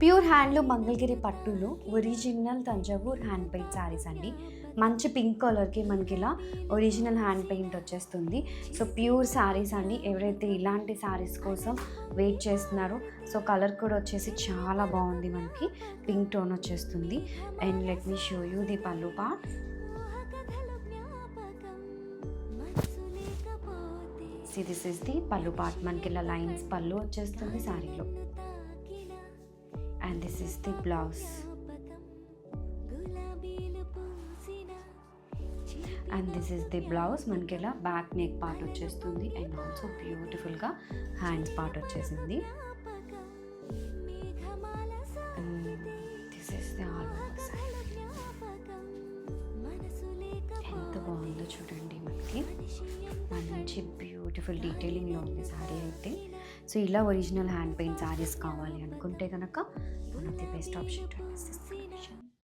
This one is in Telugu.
ప్యూర్ హ్యాండ్లూమ్ మంగళగిరి పట్టులో original Thanjavur hand paint saris అండి. మంచి పింక్ కలర్కి మనకి ఇలా ఒరిజినల్ హ్యాండ్ పెయింట్ వచ్చేస్తుంది. సో ప్యూర్ శారీస్ అండి. ఎవరైతే ఇలాంటి శారీస్ కోసం వెయిట్ చేస్తున్నారో, సో కలర్ కూడా వచ్చేసి చాలా బాగుంది, మనకి పింక్ టోన్ వచ్చేస్తుంది. And let me show you the పల్లు పార్ట్. దిస్ ఇస్ ది పల్లు పార్ట్. మనకి ఇలా లైన్స్ పళ్ళు వచ్చేస్తుంది శారీలో. And this is the blouse, and this is the blouse. మనకి ఇలా బ్యాక్ నెక్ పార్ట్ వచ్చేస్తుంది అండ్ ఆల్సో బ్యూటిఫుల్గా హ్యాండ్స్ పార్ట్ వచ్చేసింది. This is the all over side. ఎంత బాగుందో చూడండి, మనకి మంచి బ్యూటిఫుల్ డీటెయిలింగ్లో ఉంది శారీ అయితే. సో ఇలా ఒరిజినల్ హ్యాండ్ పెయింట్ శారీస్ కావాలి అనుకుంటే కనుక one of the best option to